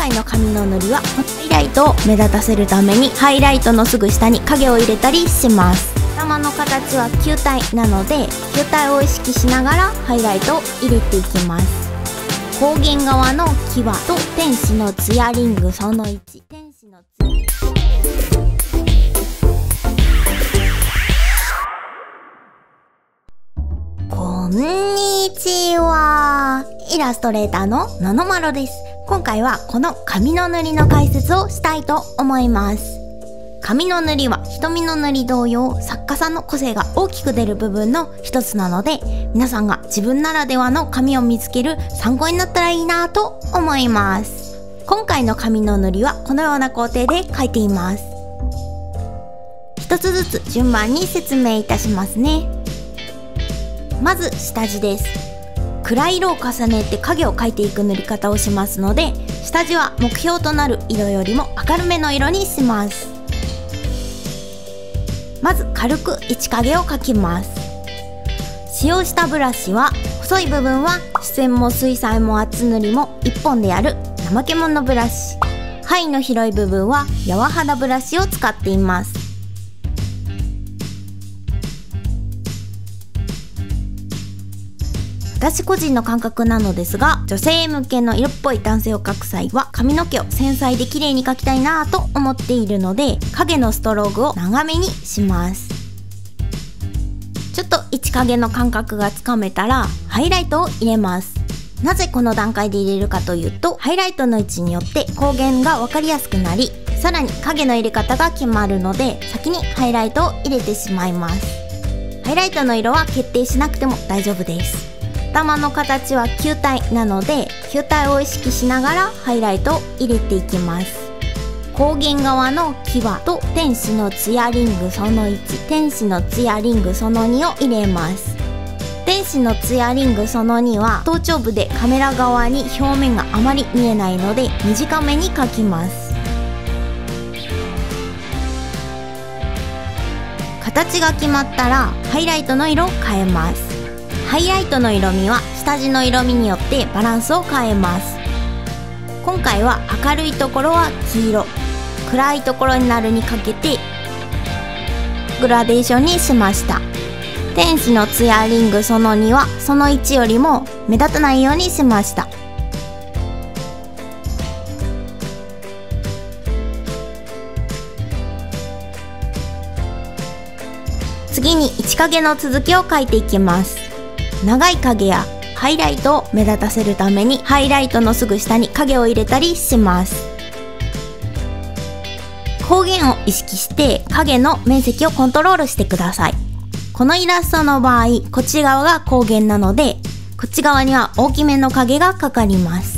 回の髪の塗りはハイライトを目立たせるためにハイライトのすぐ下に影を入れたりします。頭の形は球体なので球体を意識しながらハイライトを入れていきます。光源側の際と天使のツヤリングその1。天使のツヤこんにちは。イラストレーターのののまろです。今回はこの髪の塗りの解説をしたいと思います。髪の塗りは瞳の塗り同様、作家さんの個性が大きく出る部分の一つなので、皆さんが自分ならではの髪を見つける参考になったらいいなと思います。今回の髪の塗りはこのような工程で描いています。一つずつ順番に説明いたしますね。まず下地です。暗い色を重ねて影を描いていく塗り方をしますので、下地は目標となる色よりも明るめの色にします。まず軽く一影を描きます。使用したブラシは細い部分は視線も水彩も厚塗りも1本でやる怠け者ブラシ、範囲の広い部分は柔肌ブラシを使っています。私個人の感覚なのですが、女性向けの色っぽい男性を描く際は髪の毛を繊細で綺麗に描きたいなぁと思っているので、影のストロークを長めにします。ちょっと一影の感覚がつかめたらハイライトを入れます。なぜこの段階で入れるかというと、ハイライトの位置によって光源が分かりやすくなり、さらに影の入れ方が決まるので、先にハイライトを入れてしまいます。ハイライトの色は決定しなくても大丈夫です。頭の形は球体なので球体を意識しながらハイライトを入れていきます。光源側の際と天使のツヤリングその1、天使のツヤリングその2を入れます。天使のツヤリングその2は頭頂部でカメラ側に表面があまり見えないので短めに描きます。形が決まったらハイライトの色を変えます。ハイライトの色味は下地の色味によってバランスを変えます。今回は明るいところは黄色、暗いところになるにかけてグラデーションにしました。天使のツヤリングその2はその1よりも目立たないようにしました。次に一影の続きを描いていきます。長い影やハイライトを目立たせるためにハイライトのすぐ下に影を入れたりします。光源を意識して影の面積をコントロールしてください。このイラストの場合、こっち側が光源なので、こっち側には大きめの影がかかります。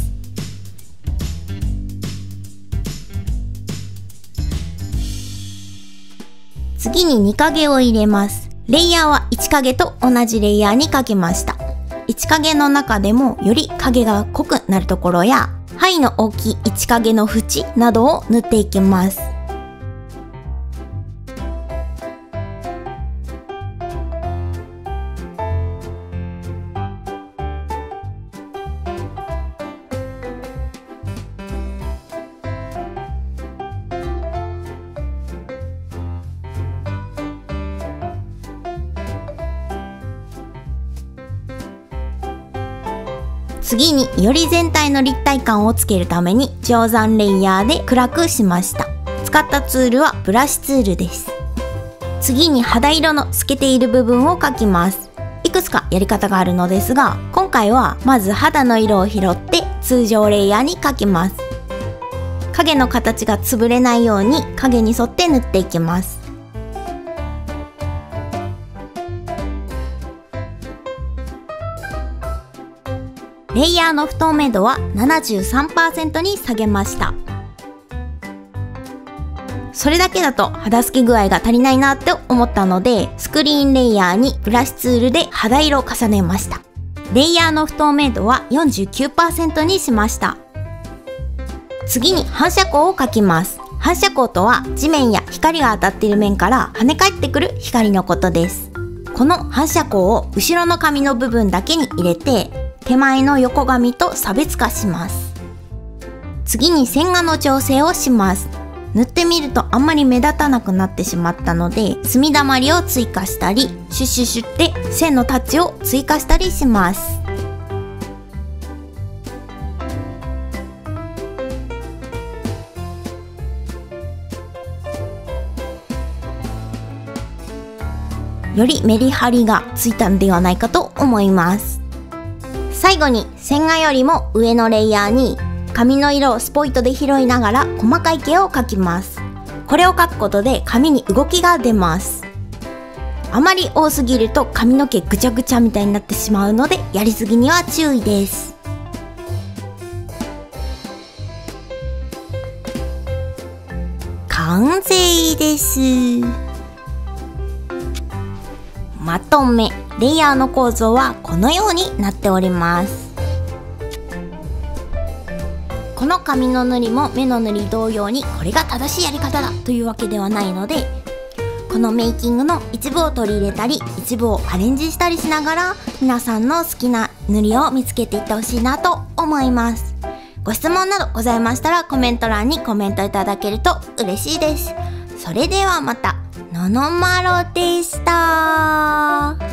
次に2影を入れます。レイヤーは1影と同じレイヤーに描きました。1影の中でもより影が濃くなるところや範囲の大きい1影の縁などを塗っていきます。次により全体の立体感をつけるために定山レイヤーで暗くしました。使ったツールはブラシツールです。次に肌色の透けている部分を描きます。いくつかやり方があるのですが、今回はまず肌の色を拾って通常レイヤーに描きます。影の形が潰れないように影に沿って塗っていきます。レイヤーの不透明度は 73% に下げました。それだけだと肌透け具合が足りないなって思ったので、スクリーンレイヤーにブラシツールで肌色を重ねました。レイヤーの不透明度は 49% にしました。次に反射光を描きます。反射光とは地面や光が当たっている面から跳ね返ってくる光のことです。この反射光を後ろの髪の部分だけに入れて、手前の横髪と差別化します。次に線画の調整をします。塗ってみるとあんまり目立たなくなってしまったので、墨だまりを追加したり、シュッシュシュって線のタッチを追加したりします。よりメリハリがついたんではないかと思います。最後に線画よりも上のレイヤーに紙の色をスポイトで拾いながら細かい毛を描きます。これを描くことで紙に動きが出ます。あまり多すぎると髪の毛ぐちゃぐちゃみたいになってしまうので、やりすぎには注意です。完成です。まとめ、レイヤーの構造はこのようになっております。この紙の塗りも目の塗り同様にこれが正しいやり方だというわけではないので、このメイキングの一部を取り入れたり一部をアレンジしたりしながら、皆さんの好きな塗りを見つけていってほしいなと思います。ご質問などございましたらコメント欄にコメントいただけると嬉しいです。それではまた、ののまろでした。